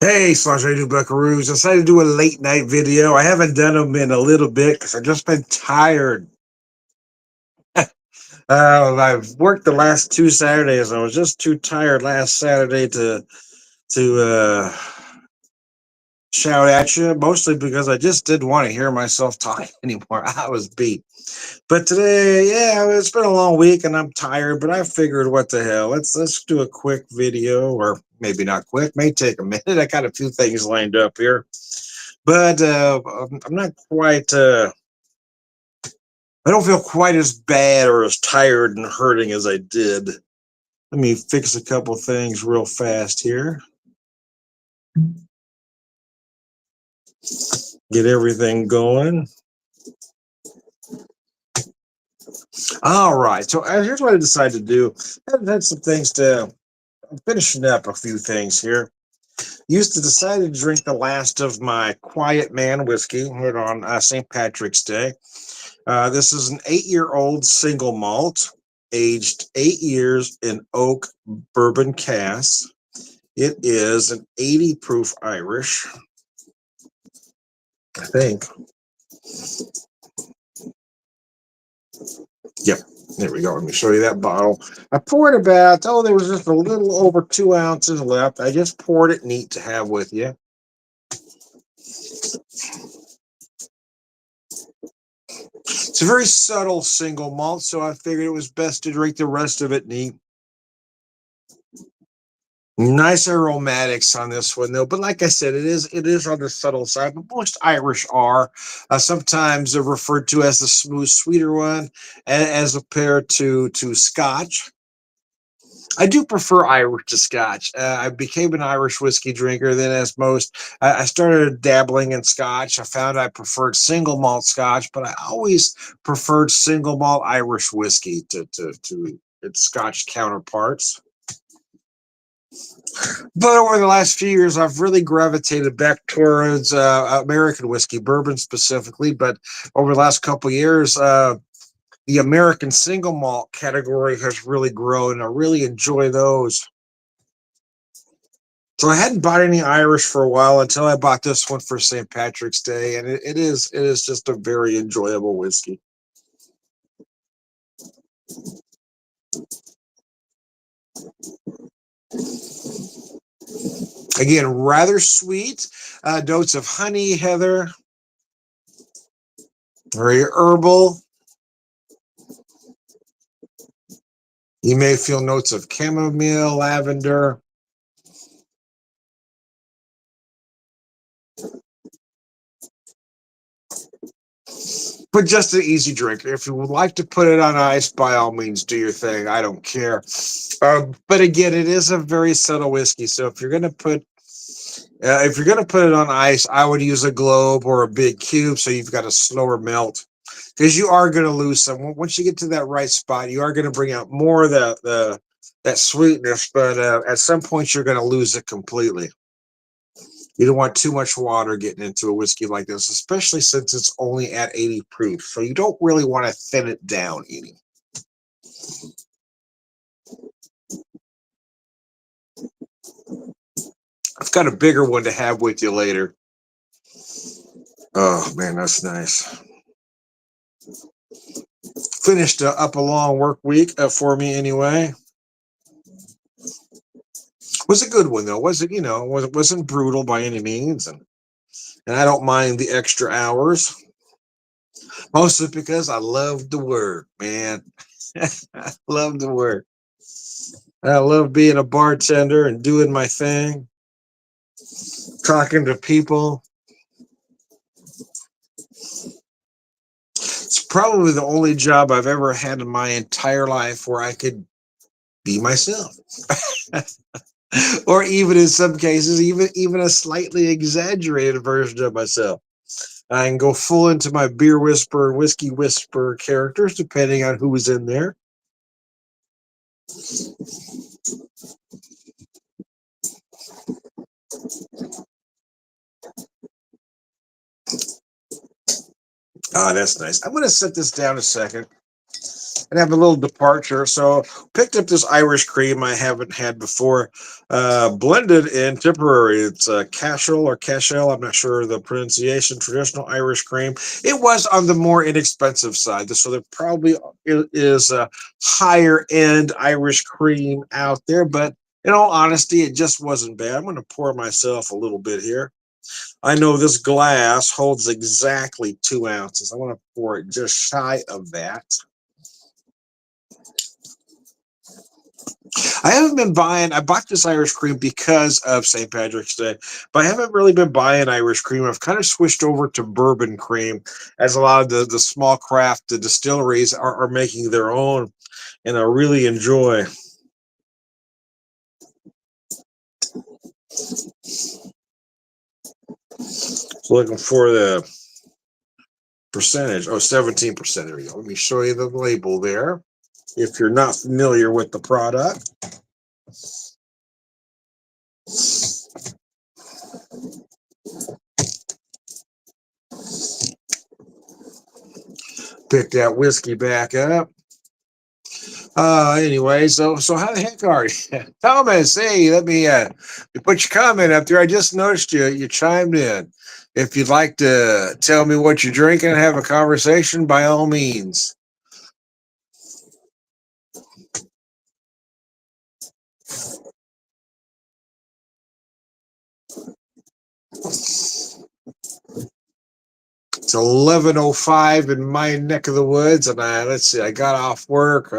Hey, Sergeant Buckaroos. Decided to do a late night video. I haven't done them in a little bit because I've just been tired. I've worked the last two Saturdays. I was just too tired last Saturday to shout at you, mostly because I just didn't want to hear myself talk anymore. I was beat. But today, yeah, it's been a long week and I'm tired, but I figured what the hell. Let's do a quick video, or maybe not quick, may take a minute. I got a few things lined up here. But I'm not quite. I don't feel quite as bad or as tired and hurting as I did. Let me fix a couple things real fast here. Get everything going. All right. So here's what I decided to do. I've had some things to. I'm finishing up a few things here. Used to decide to drink the last of my Quiet Man whiskey here on St. Patrick's Day. This is an 8-year-old single malt, aged 8 years in oak bourbon cask. It is an 80 proof Irish, I think. Yep, there we go. Let me show you that bottle. I poured about, there was just a little over 2 ounces left. I just poured it neat to have with you. It's a very subtle single malt, so I figured it was best to drink the rest of it neat. Nice aromatics on this one, though. But like I said, it is on the subtle side. But most Irish are. Sometimes they're referred to as the smooth, sweeter one, as compared to Scotch. I do prefer Irish to Scotch. I became an Irish whiskey drinker. Then, as most, I started dabbling in Scotch. I found I preferred single malt Scotch, but I always preferred single malt Irish whiskey to its Scotch counterparts. But over the last few years, I've really gravitated back towards American whiskey, bourbon specifically. But over the last couple of years, the American single malt category has really grown. I really enjoy those. So I hadn't bought any Irish for a while until I bought this one for St. Patrick's Day, and it is just a very enjoyable whiskey. Again, rather sweet, notes of honey, heather, very herbal. You may feel notes of chamomile, lavender. But just an easy drink. If you would like to put it on ice, by all means, do your thing. I don't care. But again, it is a very subtle whiskey. So if you're gonna put it on ice, I would use a globe or a big cube, so you've got a slower melt. Because you are gonna lose some. Once you get to that right spot, you are gonna bring out more of that sweetness. But at some point, you're gonna lose it completely. You don't want too much water getting into a whiskey like this, especially since it's only at 80 proof. So you don't really want to thin it down any. I've got a bigger one to have with you later. Oh man, that's nice. Finished up a long work week for me anyway. Was a good one though. Wasn't brutal by any means, and I don't mind the extra hours. Mostly because I love the work, man. I love the work. I love being a bartender and doing my thing, talking to people. It's probably the only job I've ever had in my entire life where I could be myself. Or even in some cases, even a slightly exaggerated version of myself. I can go full into my beer whisperer and whiskey whisperer characters, depending on who is in there. Ah, that's nice. I'm going to set this down a second. and have a little departure. So picked up this Irish cream I haven't had before, blended in Tipperary. It's Cashel or Cashel. I'm not sure the pronunciation. Traditional Irish cream. It was on the more inexpensive side, so there probably is a higher end Irish cream out there. But in all honesty, it just wasn't bad. I'm going to pour myself a little bit here. I know this glass holds exactly 2 ounces. I want to pour it just shy of that. I haven't been buying, I bought this Irish cream because of St. Patrick's Day, but I haven't really been buying Irish cream. I've kind of switched over to bourbon cream, as a lot of the small craft, the distilleries are making their own, and I really enjoy. So looking for the percentage. Oh, 17%. There we go. Let me show you the label there. If you're not familiar with the product. Pick that whiskey back up. Anyway, so how the heck are you? Thomas, hey, let me put your comment up there. I just noticed you chimed in. If you'd like to tell me what you're drinking and have a conversation, by all means. It's 11:05 in my neck of the woods, and let's see, I got off work.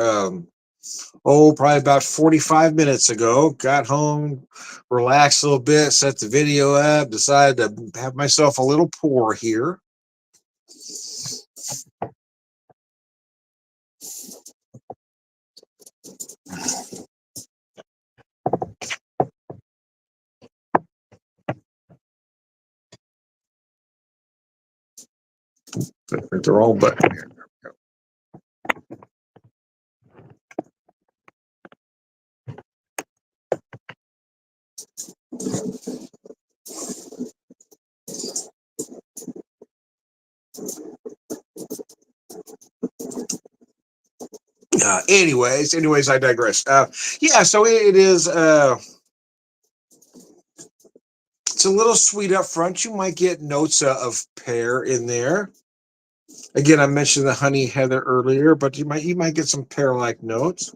Probably about 45 minutes ago. Got home, relaxed a little bit, set the video up, decided to have myself a little pour here. Hit the wrong button here. Anyways, I digress. Yeah, so it is. It's a little sweet up front. You might get notes of pear in there. Again, I mentioned the honey heather earlier, but you might get some pear-like notes.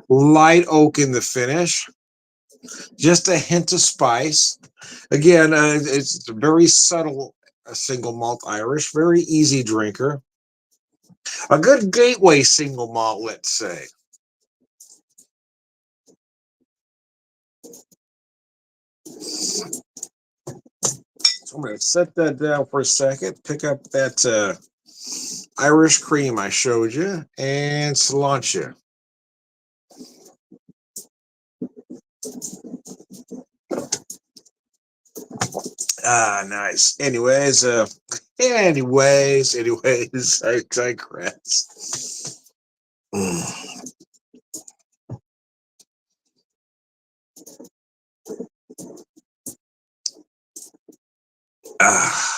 Light oak in the finish. Just a hint of spice. Again, it's a very subtle single malt Irish. Very easy drinker. A good gateway single malt, let's say. So I'm going to set that down for a second. Pick up that Irish cream I showed you and cilantro. Nice. Anyways, I digress. Ah.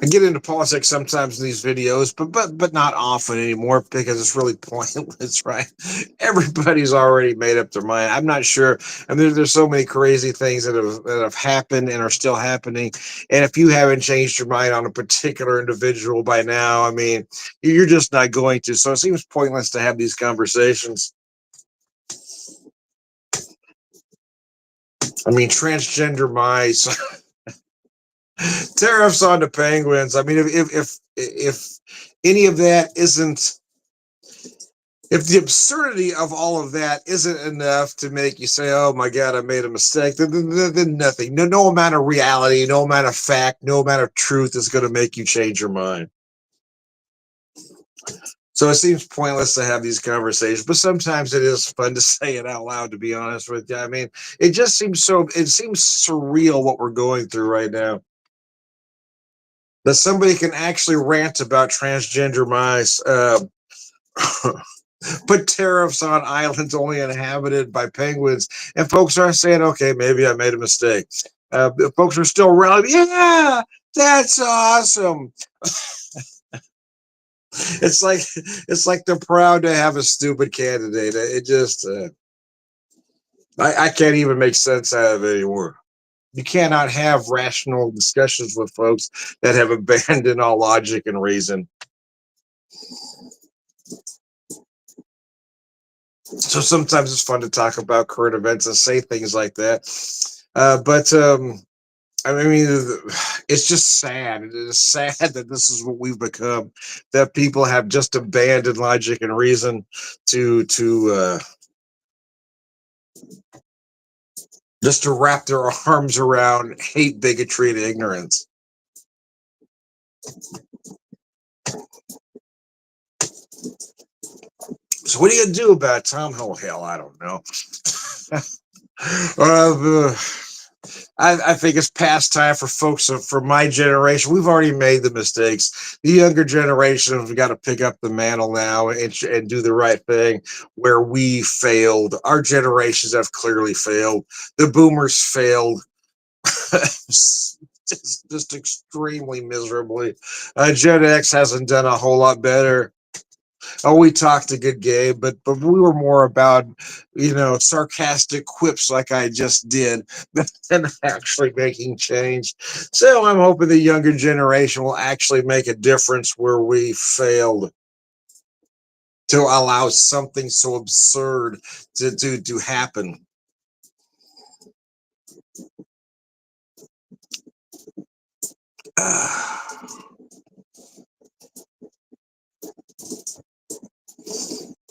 I get into politics sometimes in these videos, but not often anymore because it's really pointless, right? Everybody's already made up their mind. I'm not sure. I mean, there's so many crazy things that have happened and are still happening. And if you haven't changed your mind on a particular individual by now, I mean, you're just not going to. So it seems pointless to have these conversations. I mean, transgender mice. Tariffs on the penguins. I mean, if any of that isn't, if the absurdity of all of that isn't enough to make you say, "Oh my God, I made a mistake," then nothing, no amount of reality, no amount of fact, no amount of truth is going to make you change your mind. So it seems pointless to have these conversations, but sometimes it is fun to say it out loud. To be honest with you, I mean, it just seems so. It seems surreal what we're going through right now. That somebody can actually rant about transgender mice, put tariffs on islands only inhabited by penguins, and folks are saying, okay, maybe I made a mistake. Folks are still rallying. Yeah, that's awesome. It's like they're proud to have a stupid candidate. It just I can't even make sense out of it anymore. You cannot have rational discussions with folks that have abandoned all logic and reason. So sometimes it's fun to talk about current events and say things like that. But I mean, it's just sad. It is sad that this is what we've become. That people have just abandoned logic and reason to just to wrap their arms around hate, bigotry, and ignorance. So what are you gonna do about it, Tom? Oh hell, I don't know. uh, I think it's past time for folks from my generation. We've already made the mistakes. The younger generation have got to pick up the mantle now and do the right thing. Where we failed, our generations have clearly failed. The boomers failed. just extremely miserably. Gen X hasn't done a whole lot better. Oh, we talked a good game, but we were more about sarcastic quips like I just did than actually making change. So I'm hoping the younger generation will actually make a difference where we failed to allow something so absurd to happen.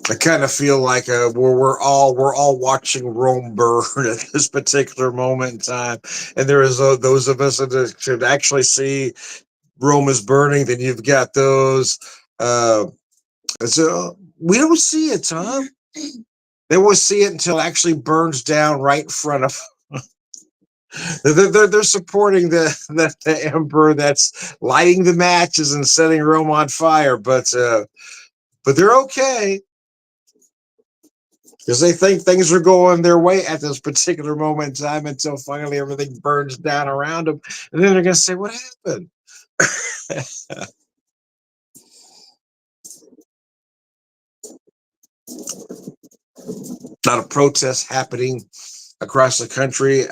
I kind of feel like we're all watching Rome burn at this particular moment in time, and there is those of us that should actually see Rome is burning. Then you've got those. Uh, so we don't see it, Tom. They won't see it until it actually burns down right in front of. They're supporting the emperor that's lighting the matches and setting Rome on fire, but they're okay because they think things are going their way at this particular moment in time until finally everything burns down around them, and then they're going to say, "What happened?" A lot of protests happening across the country.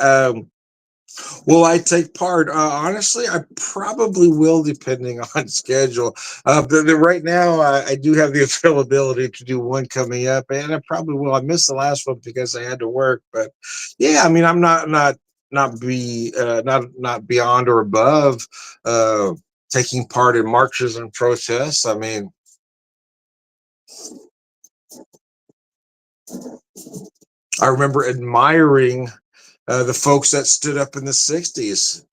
Will I take part? Honestly, I probably will, depending on schedule. Right now, I do have the availability to do one coming up, and I probably will. I missed the last one because I had to work, but yeah, I mean, I'm not beyond or above uh, taking part in marches and protests. I mean, I remember admiring the folks that stood up in the '60s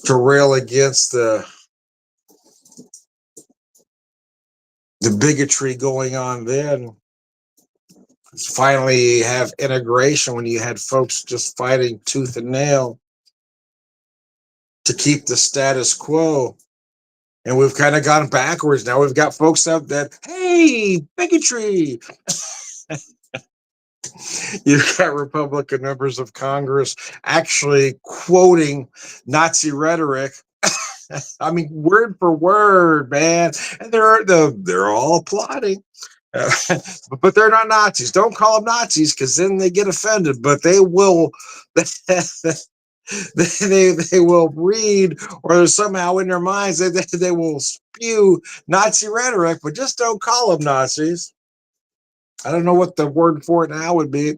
to rail against the bigotry going on then. Finally have integration when you had folks just fighting tooth and nail to keep the status quo. And we've kind of gone backwards. Now we've got folks out that, hey, bigotry. You've got Republican members of Congress actually quoting Nazi rhetoric. I mean, word for word, man. And they're all applauding. Uh, but they're not Nazis. Don't call them Nazis because then they get offended. But they will, they will read or somehow in their minds they will spew Nazi rhetoric, but just don't call them Nazis. I don't know what the word for it now would be.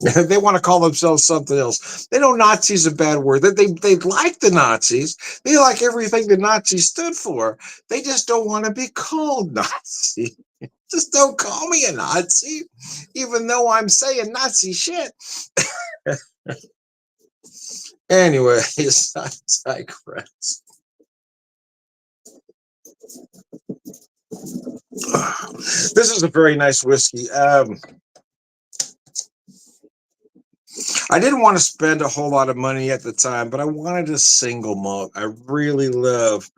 They want to call themselves something else. They know Nazi's a bad word. They like the Nazis. They like everything the Nazis stood for. They just don't want to be called Nazi. Just don't call me a Nazi, even though I'm saying Nazi shit. Anyways, I digress. This is a very nice whiskey. I didn't want to spend a whole lot of money at the time, but I wanted a single malt. I really love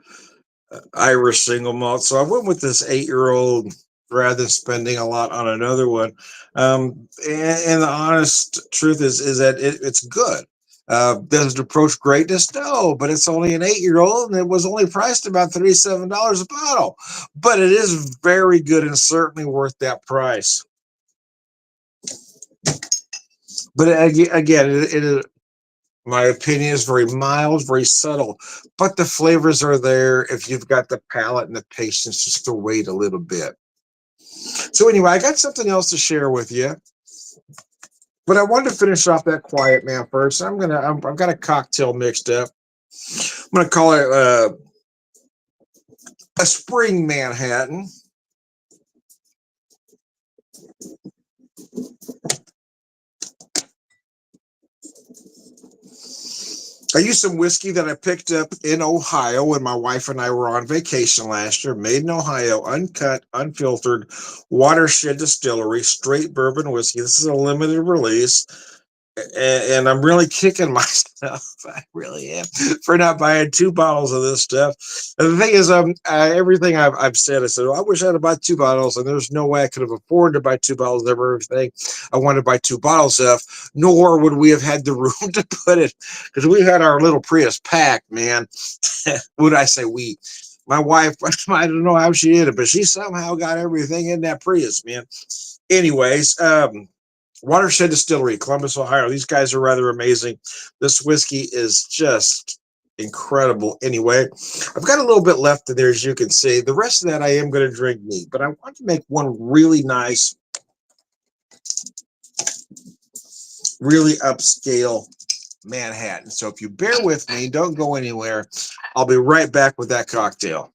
Irish single malt, so I went with this 8-year-old rather than spending a lot on another one. And the honest truth is that it's good. Does it approach greatness? No, but it's only an 8 year old and it was only priced about $37 a bottle. But it is very good and certainly worth that price. But again, it is, my opinion is very mild, very subtle, but the flavors are there if you've got the palate and the patience just to wait a little bit. So anyway, I got something else to share with you, but I wanted to finish off that quiet man first. I've got a cocktail mixed up. I'm gonna call it a spring Manhattan. I used some whiskey that I picked up in Ohio when my wife and I were on vacation last year. Made in Ohio, uncut, unfiltered, watershed distillery, straight bourbon whiskey. This is a limited release. And I'm really kicking myself. I really am for not buying 2 bottles of this stuff. And the thing is, everything I've said, I said, well, I wish I'd have bought 2 bottles, and there's no way I could have afforded to buy 2 bottles of everything I wanted to buy 2 bottles of, nor would we have had the room to put it because we had our little Prius packed, man. Would I say we? My wife, I don't know how she did it, but she somehow got everything in that Prius, man. Anyways, Watershed Distillery, Columbus, Ohio. These guys are rather amazing. This whiskey is just incredible. Anyway, I've got a little bit left in there, as you can see. The rest of that I am going to drink neat, but I want to make one really nice, really upscale Manhattan. So if you bear with me, don't go anywhere. I'll be right back with that cocktail.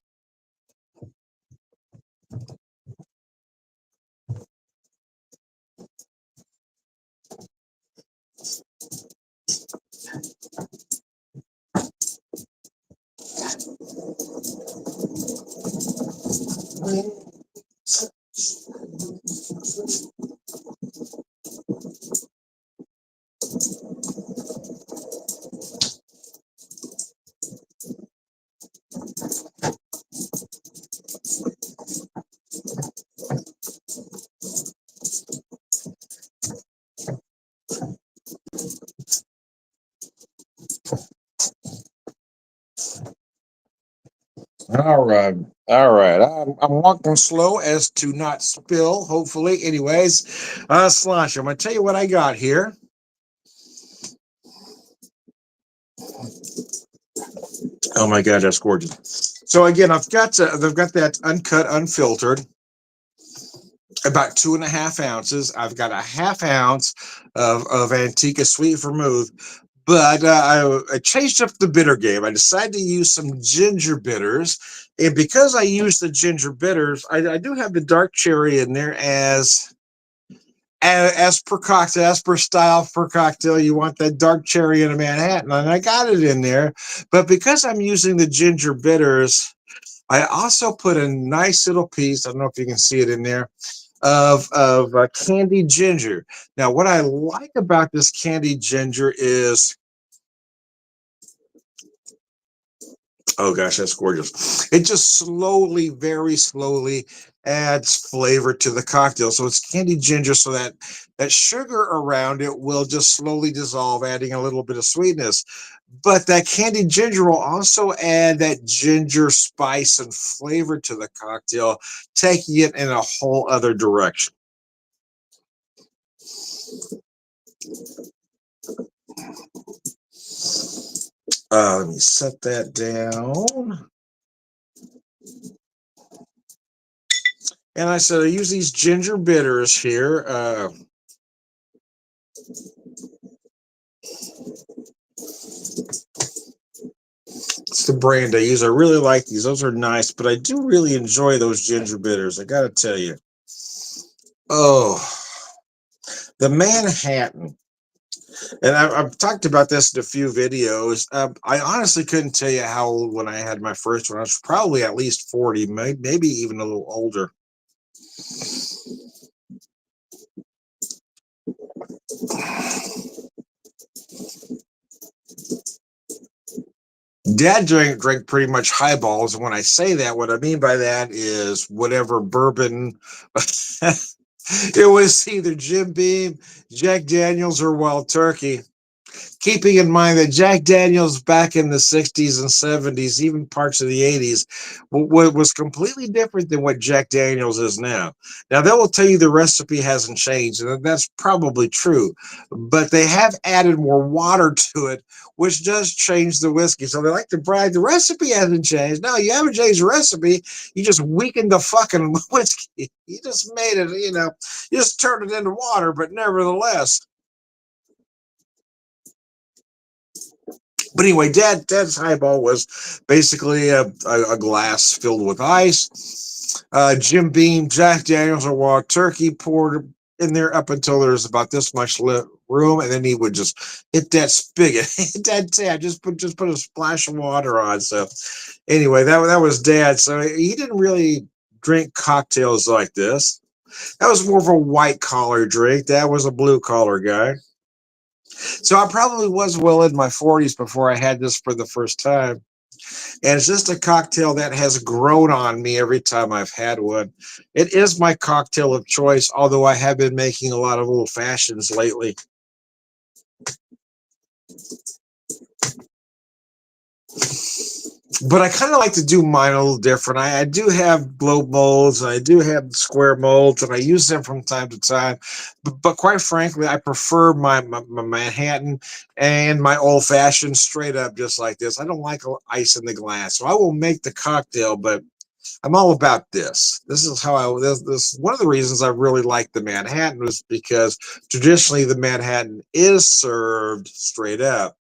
All right. All right. I'm walking slow as to not spill, hopefully. Anyways, Slosh, I'm going to tell you what I got here. Oh my God, that's gorgeous. So again, I've got that uncut, unfiltered, about 2.5 ounces. I've got a half ounce of Antica Sweet Vermouth, but I changed up the bitter game. I decided to use some ginger bitters, and because I use the ginger bitters, I do have the dark cherry in there as per cocktail, as per style for cocktail. You want that dark cherry in a Manhattan, and I got it in there. But because I'm using the ginger bitters, I also put a nice little piece. I don't know if you can see it in there of candied ginger. Now, what I like about this candied ginger is, oh gosh, that's gorgeous. It just slowly, very slowly adds flavor to the cocktail. So it's candied ginger, so that sugar around it will just slowly dissolve, adding a little bit of sweetness. But that candied ginger will also add that ginger spice and flavor to the cocktail, taking it in a whole other direction. Let me set that down. And I said I use these ginger bitters here. It's the brand I use. I really like these. Those are nice, but I do really enjoy those ginger bitters. I got to tell you. Oh, the Manhattan. And I've talked about this in a few videos. I honestly couldn't tell you how old when I had my first one. I was probably at least 40, maybe even a little older. Dad drank pretty much highballs, and when I say that, what I mean by that is whatever bourbon. It was either Jim Beam, Jack Daniels, or Wild Turkey. Keeping in mind that Jack Daniels back in the 60s and 70s, even parts of the 80s, was completely different than what Jack Daniels is now. Now, they will tell you the recipe hasn't changed, and that's probably true, but they have added more water to it, which does change the whiskey. So they like to brag the recipe hasn't changed. No, you haven't changed the recipe. You just weakened the fucking whiskey. You just made it, you just turned it into water, but nevertheless. But anyway, Dad's highball was basically a glass filled with ice. Jim Beam, Jack Daniels, or Wild Turkey poured in there up until there was about this much room, and then he would just hit that spigot. Hit that Dad just put a splash of water on. So anyway, that was Dad. So he didn't really drink cocktails like this. That was more of a white collar drink. Dad was a blue collar guy. So I probably was well in my 40s before I had this for the first time. And it's just a cocktail that has grown on me every time I've had one. It is my cocktail of choice, although I have been making a lot of old fashions lately. But I kind of like to do mine a little different. I do have globe molds, and I do have square molds, and I use them from time to time. But quite frankly, I prefer my Manhattan and my old fashioned straight up, just like this. I don't like ice in the glass, so I will make the cocktail, but I'm all about this. This is how this one of the reasons I really like the Manhattan was because traditionally the Manhattan is served straight up,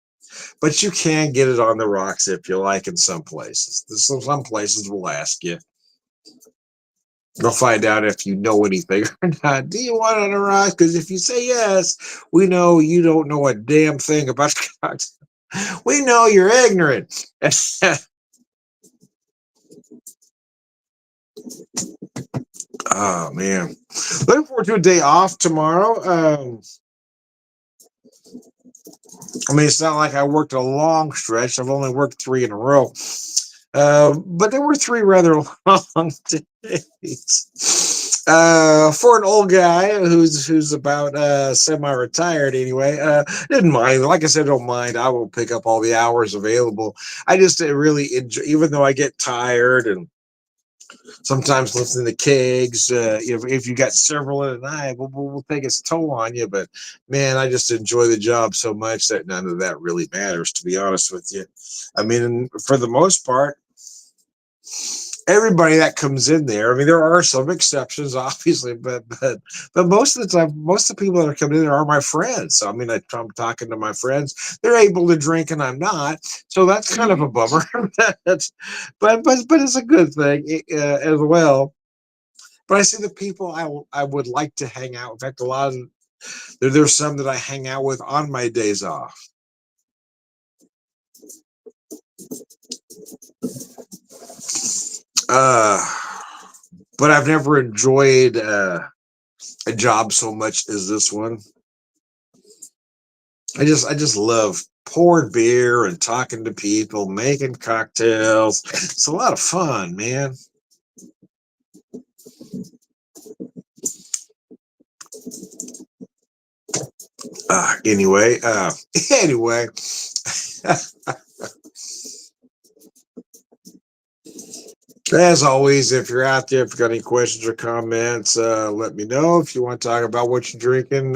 but you can get it on the rocks if you like in some places. Some places will ask you. They'll find out if you know anything or not. Do you want it on the rocks? Because if you say yes, we know you don't know a damn thing about cocktails. We know you're ignorant. Oh man, looking forward to a day off tomorrow. I mean, it's not like I worked a long stretch. I've only worked three in a row. But there were three rather long days. For an old guy who's about semi-retired anyway, didn't mind. Like I said, don't mind. I will pick up all the hours available. I just really enjoy, even though I get tired and sometimes lifting the kegs. If you got several in a night, we'll take its toll on you. But man, I just enjoy the job so much that none of that really matters, to be honest with you. I mean, for the most part, everybody that comes in there, I mean, there are some exceptions, obviously, but most of the time, most of the people that are coming in there are my friends. So I mean, I'm talking to my friends. They're able to drink, and I'm not. So that's kind of a bummer. But it's a good thing as well. But I see the people I would like to hang out. In fact, a lot of there's some that I hang out with on my days off. Uh, but I've never enjoyed a job so much as this one. I just love pouring beer and talking to people, making cocktails. It's a lot of fun, man. Anyway, anyway. As always, if you're out there, if you've got any questions or comments, let me know. If you want to talk about what you're drinking,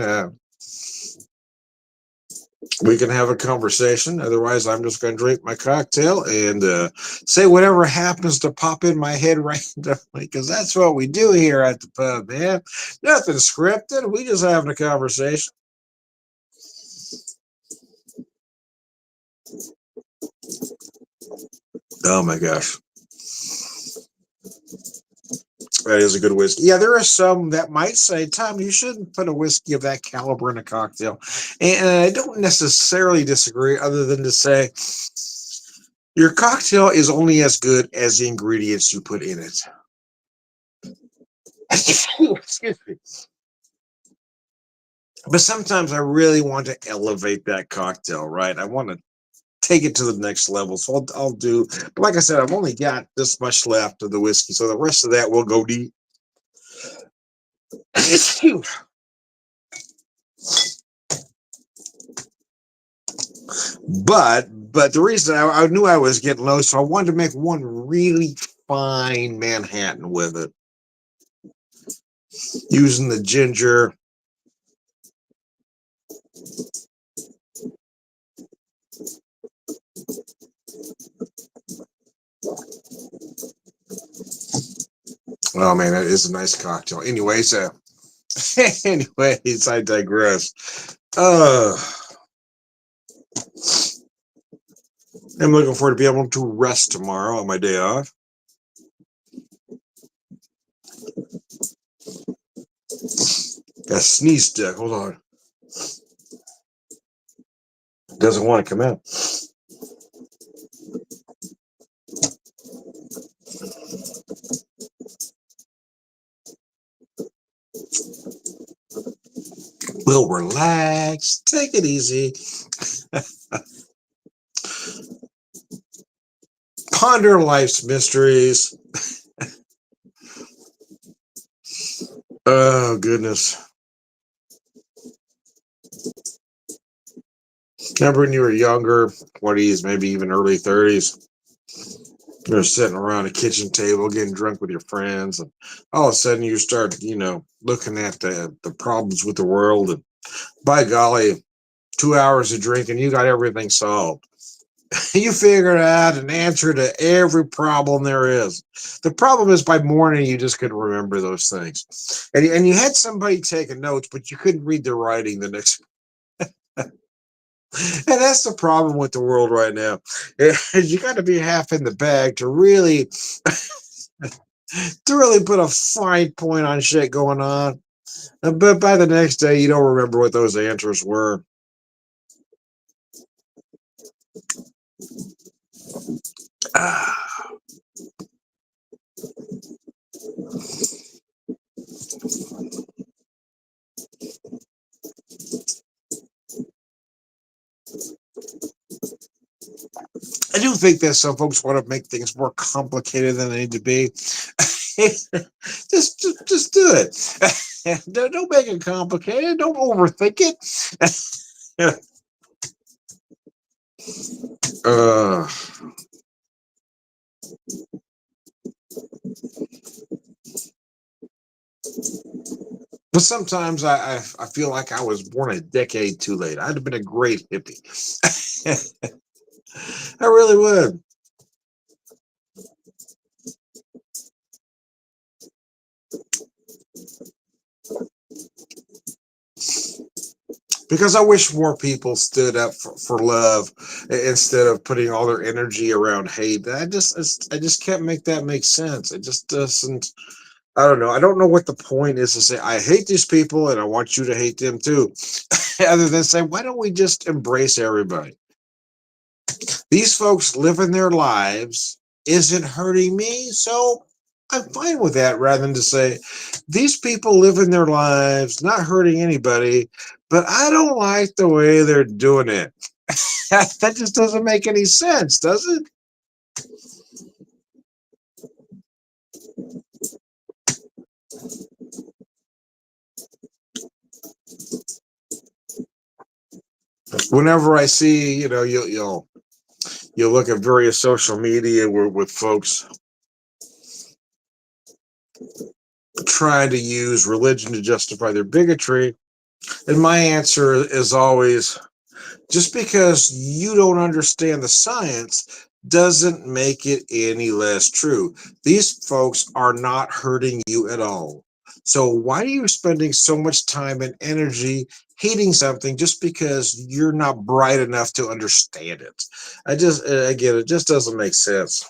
we can have a conversation. Otherwise, I'm just going to drink my cocktail and say whatever happens to pop in my head randomly, because that's what we do here at the pub, man. Nothing scripted. We just having a conversation. Oh my gosh. That is a good whiskey. Yeah, there are some that might say, Tom, you shouldn't put a whiskey of that caliber in a cocktail. And I don't necessarily disagree, other than to say your cocktail is only as good as the ingredients you put in it. Excuse me. But sometimes I really want to elevate that cocktail, right? I want to take it to the next level. So I'll do, but like I said, I've only got this much left of the whiskey, so the rest of that will go deep. But the reason I knew I was getting low, so I wanted to make one really fine Manhattan with it, using the ginger. Oh man, that is a nice cocktail. Anyways, I digress. I'm looking forward to be able to rest tomorrow on my day off. Got a sneeze stick. Hold on. Doesn't want to come out. We'll relax. Take it easy. Ponder life's mysteries. Oh, goodness. Remember when you were younger, 20s, maybe even early 30s? You're sitting around a kitchen table getting drunk with your friends, and all of a sudden you start, looking at the problems with the world, and by golly, 2 hours of drinking, you got everything solved. You figured out an answer to every problem there is. The problem is by morning you just couldn't remember those things, and you had somebody taking notes, but you couldn't read their writing the next. And that's the problem with the world right now. You got to be half in the bag to really put a fine point on shit going on. But by the next day, you don't remember what those answers were. Ah. I do think that some folks want to make things more complicated than they need to be. just do it. Don't make it complicated. Don't overthink it. uh, but sometimes I feel like I was born a decade too late. I'd have been a great hippie. I really would. Because I wish more people stood up for love instead of putting all their energy around hate. I just can't make that make sense. It just doesn't. I don't know. I don't know what the point is to say I hate these people and I want you to hate them too. Other than say, why don't we just embrace everybody? These folks living their lives isn't hurting me, so I'm fine with that. Rather than to say these people living their lives not hurting anybody, but I don't like the way they're doing it. That just doesn't make any sense, does it? Whenever I see, you'll look at various social media with folks trying to use religion to justify their bigotry, and my answer is always, just because you don't understand the science doesn't make it any less true. These folks are not hurting you at all. So why are you spending so much time and energy hating something just because you're not bright enough to understand it? Again, it just doesn't make sense.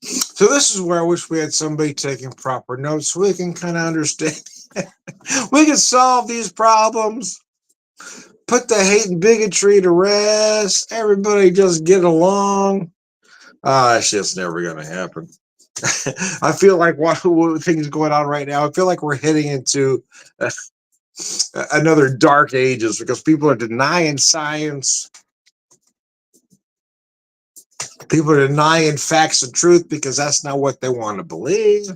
So this is where I wish we had somebody taking proper notes so we can kind of understand. We can solve these problems. Put the hate and bigotry to rest. Everybody just get along. Ah, that shit's never gonna happen. I feel like what things going on right now. I feel like we're heading into uh, another dark ages because people are denying science. People are denying facts and truth because that's not what they want to believe.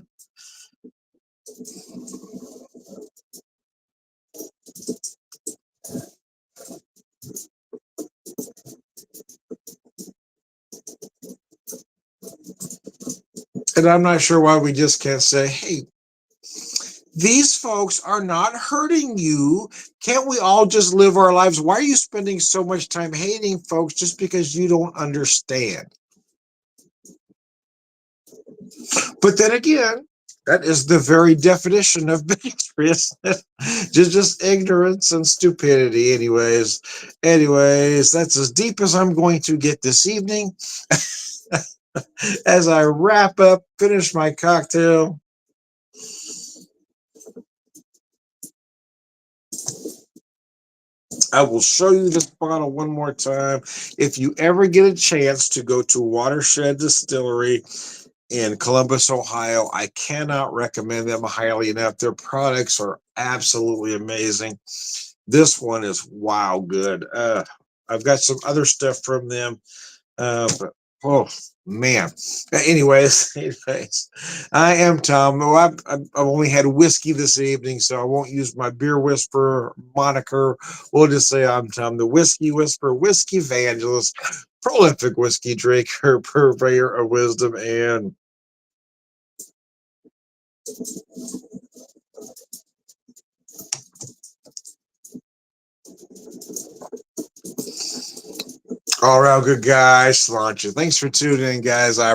And I'm not sure why we just can't say, hey, these folks are not hurting you. Can't we all just live our lives? Why are you spending so much time hating folks just because you don't understand? But then again, that is the very definition of bigotry, isn't it? Just ignorance and stupidity. Anyways, that's as deep as I'm going to get this evening. As I wrap up, finish my cocktail. I will show you this bottle one more time. If you ever get a chance to go to Watershed Distillery in Columbus, Ohio, I cannot recommend them highly enough. Their products are absolutely amazing. This one is wow good. I've got some other stuff from them, but oh man. Anyways, I am Tom. Well, I've only had whiskey this evening, so I won't use my beer whisperer moniker. We'll just say I'm Tom, the whiskey whisperer, whiskey evangelist, prolific whiskey drinker, purveyor of wisdom, and all around good guy. Sláinte. Thanks for tuning in, guys. I